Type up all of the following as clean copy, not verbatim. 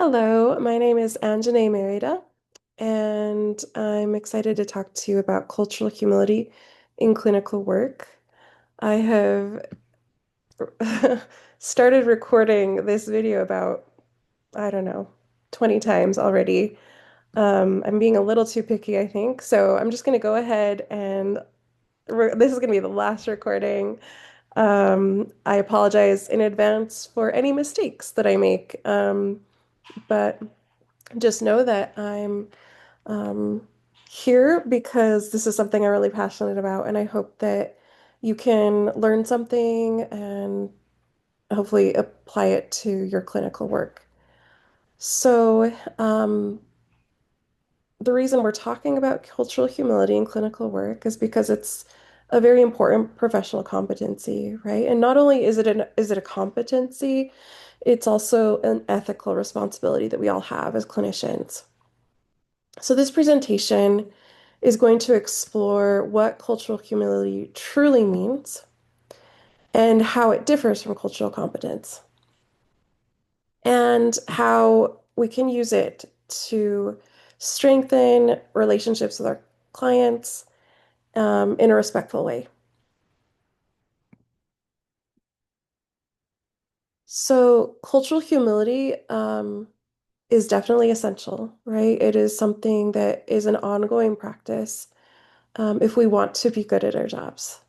Hello, my name is Anjanae Merida, and I'm excited to talk to you about cultural humility in clinical work. I have started recording this video about, I don't know, 20 times already. I'm being a little too picky, I think, so I'm just going to go ahead and this is going to be the last recording. I apologize in advance for any mistakes that I make, but just know that I'm um, here because this is something I'm really passionate about, and I hope that you can learn something and hopefully apply it to your clinical work. So, the reason we're talking about cultural humility in clinical work is because it's a very important professional competency, right? And not only is it a competency, it's also an ethical responsibility that we all have as clinicians. So this presentation is going to explore what cultural humility truly means and how it differs from cultural competence and how we can use it to strengthen relationships with our clients in a respectful way. So cultural humility is definitely essential, right? It is something that is an ongoing practice if we want to be good at our jobs.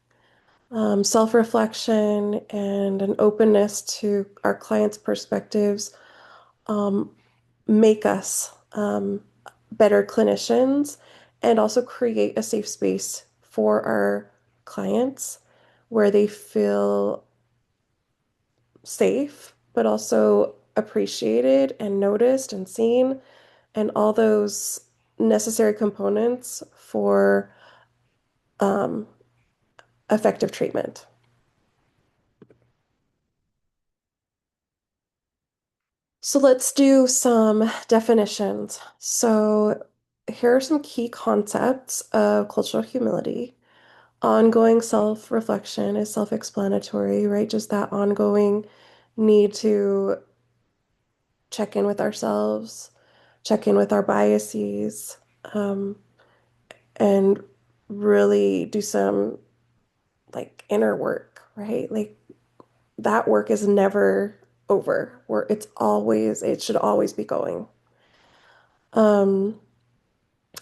Self-reflection and an openness to our clients' perspectives um, make us better clinicians and also create a safe space for our clients where they feel safe, but also appreciated and noticed and seen, and all those necessary components for um, effective treatment. So let's do some definitions. So here are some key concepts of cultural humility. Ongoing self-reflection is self-explanatory, right? Just that ongoing need to check in with ourselves, check in with our biases, um, and really do some like inner work, right? Like that work is never over, where it should always be going. Um,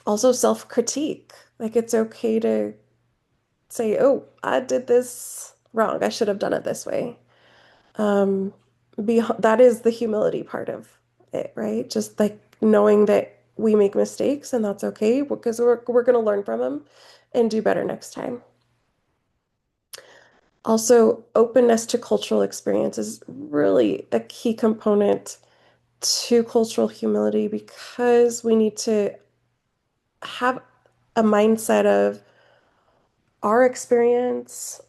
Also self-critique. Like it's okay to say, "Oh, I did this wrong. I should have done it this way." Um, that is the humility part of it, right? Just like knowing that we make mistakes and that's okay because we're going to learn from them and do better next time. Also, openness to cultural experience is really a key component to cultural humility because we need to have a mindset of our experience,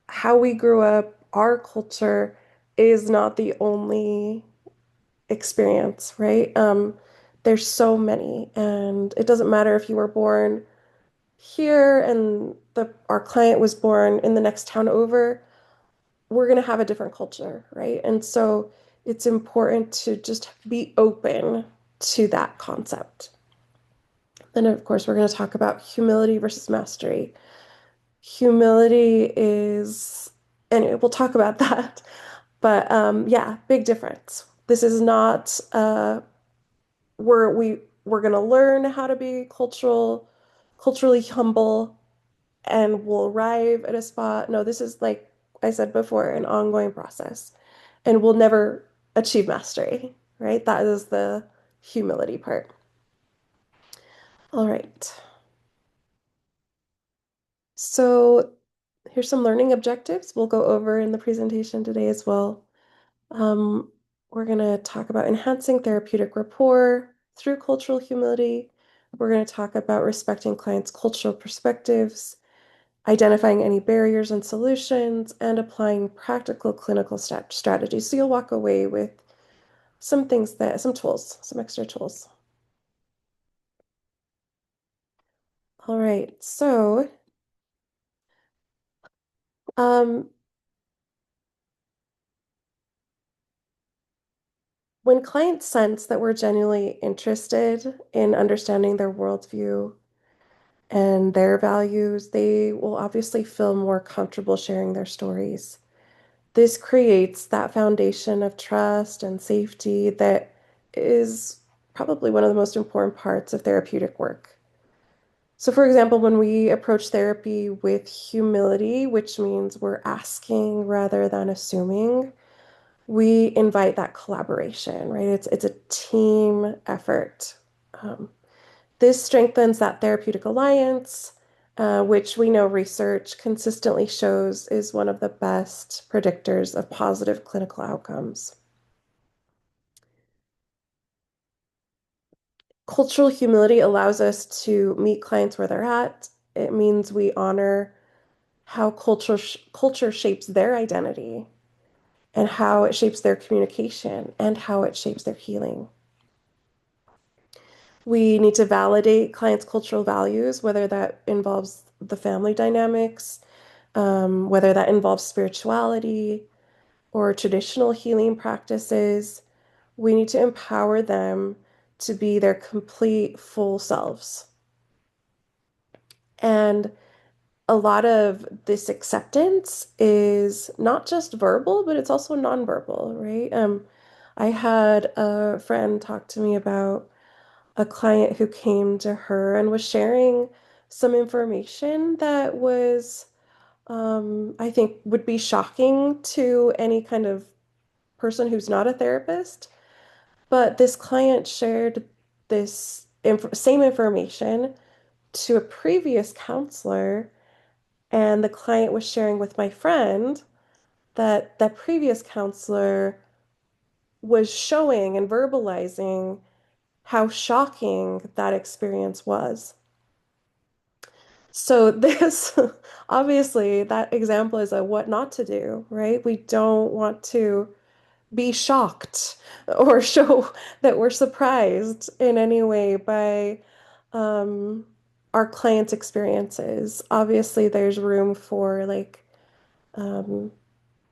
how we grew up, our culture is not the only experience, right? There's so many, and it doesn't matter if you were born here and our client was born in the next town over, we're going to have a different culture, right? And so it's important to just be open to that concept. Then, of course, we're going to talk about humility versus mastery. Humility is, and we'll talk about that, but yeah, big difference. This is not we're gonna learn how to be culturally humble, and we'll arrive at a spot. No, this is like I said before, an ongoing process, and we'll never achieve mastery, right? That is the humility part. All right. So here's some learning objectives we'll go over in the presentation today as well. Um, we're going to talk about enhancing therapeutic rapport through cultural humility. We're going to talk about respecting clients' cultural perspectives, identifying any barriers and solutions, and applying practical clinical strategies. So you'll walk away with some tools, some extra tools. All right, so um, When clients sense that we're genuinely interested in understanding their worldview and their values, they will obviously feel more comfortable sharing their stories. This creates that foundation of trust and safety that is probably one of the most important parts of therapeutic work. So, for example, when we approach therapy with humility, which means we're asking rather than assuming, we invite that collaboration, right? It's a team effort. Um, this strengthens that therapeutic alliance, which we know research consistently shows is one of the best predictors of positive clinical outcomes. Cultural humility allows us to meet clients where they're at. It means we honor how culture shapes their identity and how it shapes their communication and how it shapes their healing. We need to validate clients' cultural values, whether that involves the family dynamics, whether that involves spirituality or traditional healing practices. We need to empower them to be their complete, full selves. And a lot of this acceptance is not just verbal, but it's also nonverbal, right? I had a friend talk to me about a client who came to her and was sharing some information that was, I think, would be shocking to any kind of person who's not a therapist. But this client shared this same information to a previous counselor, and the client was sharing with my friend that that previous counselor was showing and verbalizing how shocking that experience was. So this obviously that example is a what not to do, right? We don't want to be shocked or show that we're surprised in any way by um, our clients' experiences. Obviously, there's room for like um,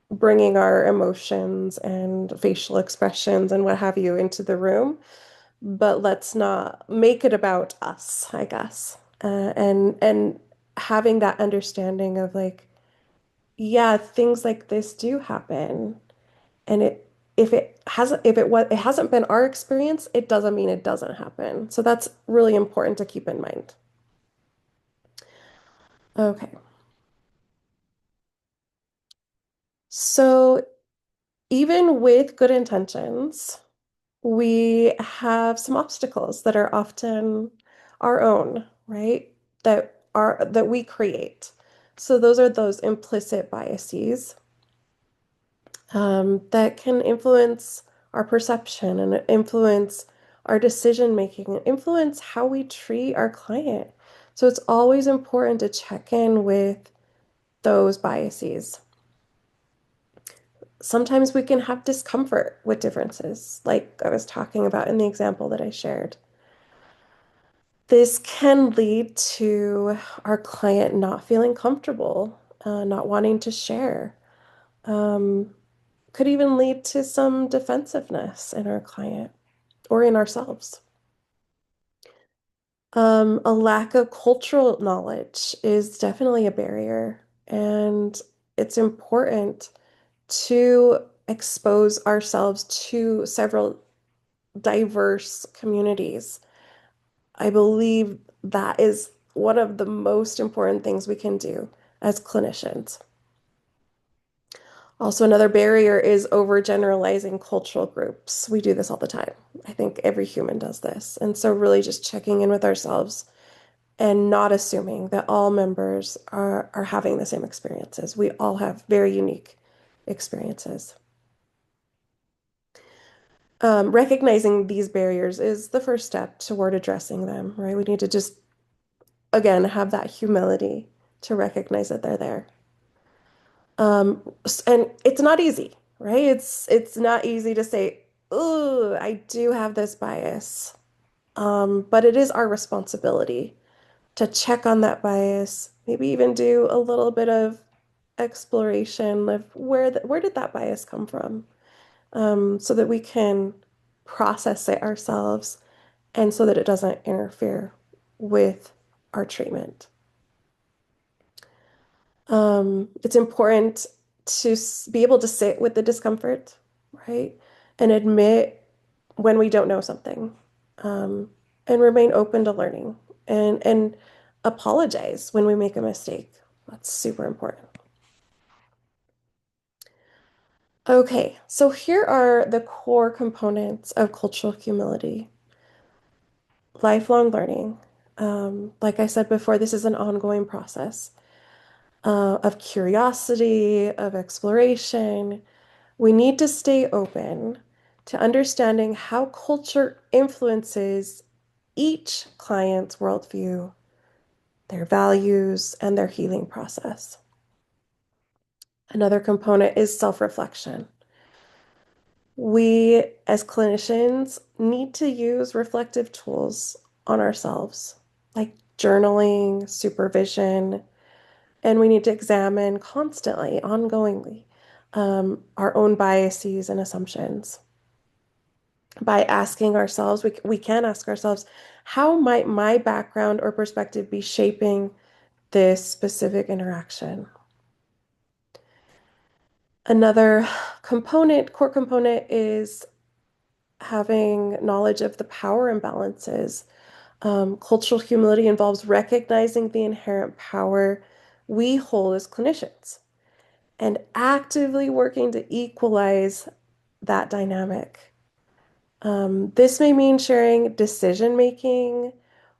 bringing our emotions and facial expressions and what have you into the room, but let's not make it about us, I guess. And having that understanding of like, yeah, things like this do happen, and it if it hasn't been our experience, it doesn't mean it doesn't happen. So that's really important to keep in mind. Okay. So even with good intentions, we have some obstacles that are often our own, right? That we create. So those are those implicit biases that can influence our perception and influence our decision making and influence how we treat our client. So it's always important to check in with those biases. Sometimes we can have discomfort with differences, like I was talking about in the example that I shared. This can lead to our client not feeling comfortable, not wanting to share. Um, could even lead to some defensiveness in our client or in ourselves. A lack of cultural knowledge is definitely a barrier, and it's important to expose ourselves to several diverse communities. I believe that is one of the most important things we can do as clinicians. Also, another barrier is overgeneralizing cultural groups. We do this all the time. I think every human does this. And so, really, just checking in with ourselves and not assuming that all members are having the same experiences. We all have very unique experiences. Recognizing these barriers is the first step toward addressing them, right? We need to just, again, have that humility to recognize that they're there. And it's not easy, right? It's not easy to say, "Oh, I do have this bias." But it is our responsibility to check on that bias, maybe even do a little bit of exploration of where did that bias come from, so that we can process it ourselves, and so that it doesn't interfere with our treatment. It's important to be able to sit with the discomfort, right? And admit when we don't know something, um, and remain open to learning and apologize when we make a mistake. That's super important. Okay, so here are the core components of cultural humility. Lifelong learning. Like I said before, this is an ongoing process of curiosity, of exploration. We need to stay open to understanding how culture influences each client's worldview, their values, and their healing process. Another component is self-reflection. We, as clinicians, need to use reflective tools on ourselves, like journaling, supervision, and we need to examine constantly, ongoingly, our own biases and assumptions. By asking ourselves, we can ask ourselves, how might my background or perspective be shaping this specific interaction? Another core component is having knowledge of the power imbalances. Cultural humility involves recognizing the inherent power we hold as clinicians and actively working to equalize that dynamic. This may mean sharing decision making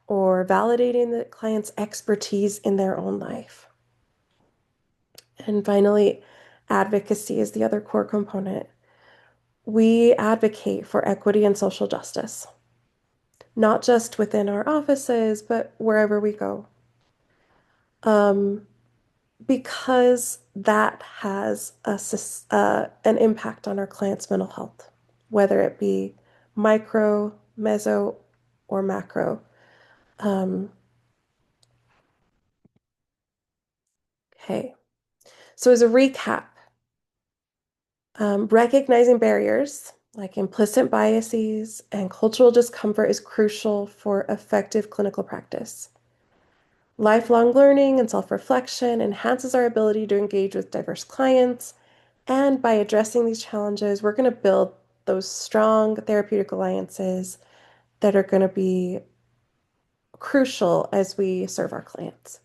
or validating the client's expertise in their own life. And finally, advocacy is the other core component. We advocate for equity and social justice, not just within our offices, but wherever we go. Um, because that has an impact on our clients' mental health, whether it be micro, meso, or macro. Um, okay, so as a recap, recognizing barriers like implicit biases and cultural discomfort is crucial for effective clinical practice. Lifelong learning and self-reflection enhances our ability to engage with diverse clients. And by addressing these challenges, we're going to build those strong therapeutic alliances that are going to be crucial as we serve our clients.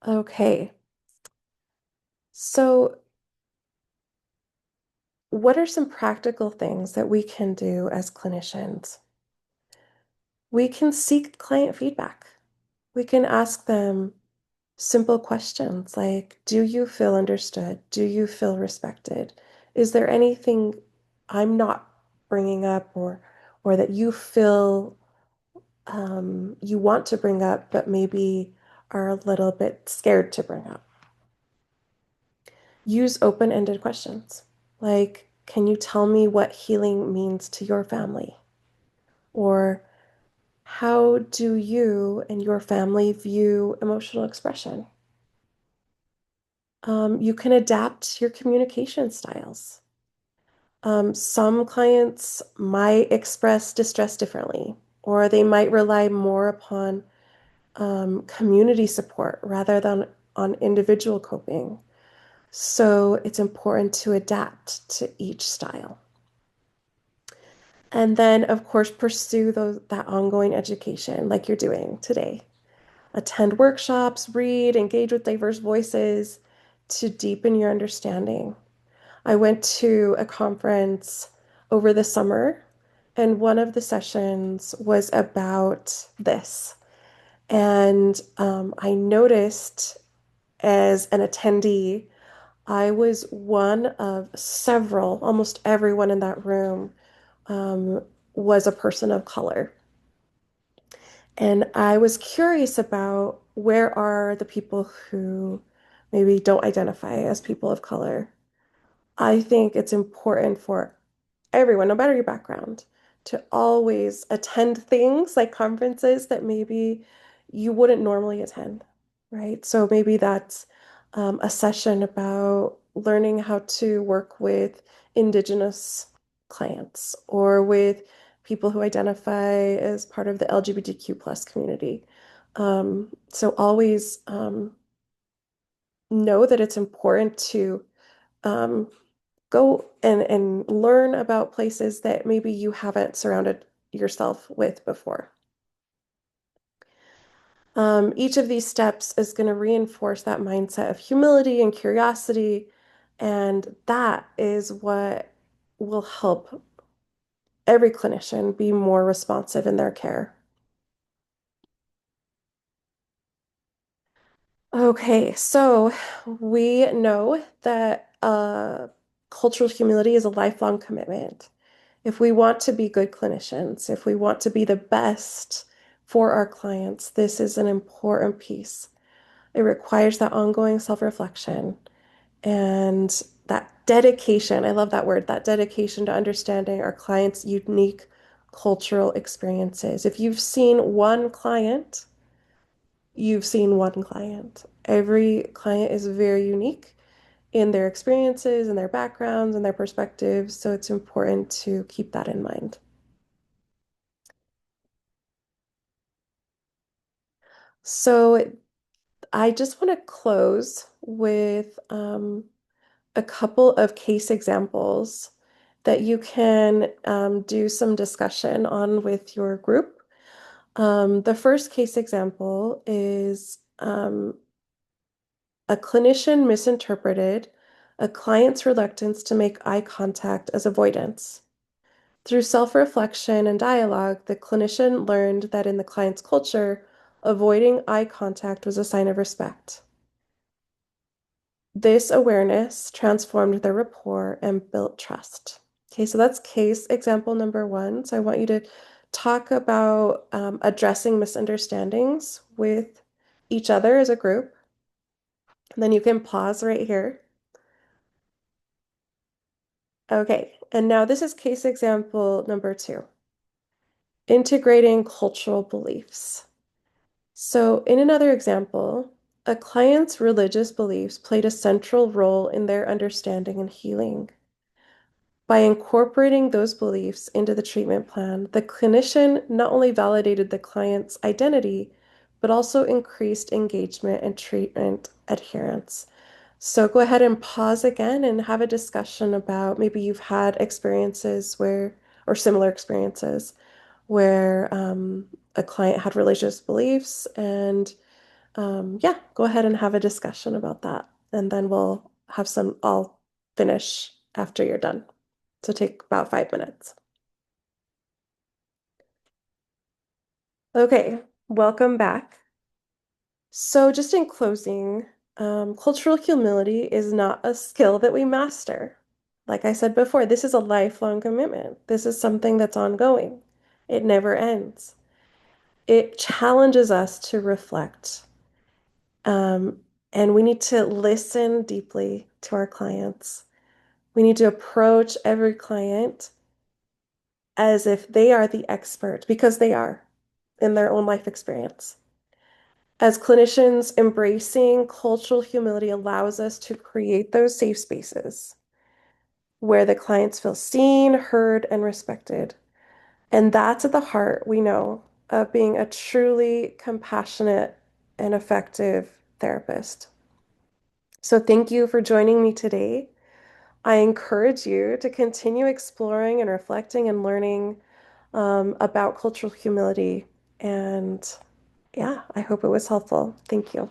Okay, so what are some practical things that we can do as clinicians? We can seek client feedback. We can ask them simple questions like, do you feel understood? Do you feel respected? Is there anything I'm not bringing up or that you feel you want to bring up, but maybe are a little bit scared to bring up? Use open-ended questions like, can you tell me what healing means to your family? Or how do you and your family view emotional expression? You can adapt your communication styles. Some clients might express distress differently, or they might rely more upon community support rather than on individual coping. So it's important to adapt to each style. And then, of course, pursue that ongoing education like you're doing today. Attend workshops, read, engage with diverse voices to deepen your understanding. I went to a conference over the summer, and one of the sessions was about this. And I noticed as an attendee, I was one of several, almost everyone in that room was a person of color. And I was curious about where are the people who maybe don't identify as people of color. I think it's important for everyone, no matter your background, to always attend things like conferences that maybe you wouldn't normally attend, right? So maybe that's a session about learning how to work with Indigenous clients or with people who identify as part of the LGBTQ plus community. So always know that it's important to um, go and learn about places that maybe you haven't surrounded yourself with before. Each of these steps is going to reinforce that mindset of humility and curiosity, and that is what will help every clinician be more responsive in their care. Okay, so we know that cultural humility is a lifelong commitment. If we want to be good clinicians, if we want to be the best for our clients, this is an important piece. It requires that ongoing self-reflection and that dedication. I love that word, that dedication to understanding our clients' unique cultural experiences. If you've seen one client, you've seen one client. Every client is very unique in their experiences and their backgrounds and their perspectives, so it's important to keep that in mind. So I just want to close with a couple of case examples that you can do some discussion on with your group. The first case example is a clinician misinterpreted a client's reluctance to make eye contact as avoidance. Through self-reflection and dialogue, the clinician learned that in the client's culture, avoiding eye contact was a sign of respect. This awareness transformed their rapport and built trust. Okay, so that's case example number one. So I want you to talk about addressing misunderstandings with each other as a group. And then you can pause right here. Okay, and now this is case example number two, integrating cultural beliefs. So in another example, a client's religious beliefs played a central role in their understanding and healing. By incorporating those beliefs into the treatment plan, the clinician not only validated the client's identity, but also increased engagement and treatment adherence. So go ahead and pause again and have a discussion about maybe you've had experiences where, or similar experiences, where a client had religious beliefs. And yeah, go ahead and have a discussion about that. And then we'll have some, I'll finish after you're done. So take about 5 minutes. Okay, welcome back. So just in closing, cultural humility is not a skill that we master. Like I said before, this is a lifelong commitment. This is something that's ongoing. It never ends. It challenges us to reflect. And we need to listen deeply to our clients. We need to approach every client as if they are the expert, because they are in their own life experience. As clinicians, embracing cultural humility allows us to create those safe spaces where the clients feel seen, heard, and respected. And that's at the heart, we know, of being a truly compassionate and effective therapist. So thank you for joining me today. I encourage you to continue exploring and reflecting and learning about cultural humility. And yeah, I hope it was helpful. Thank you.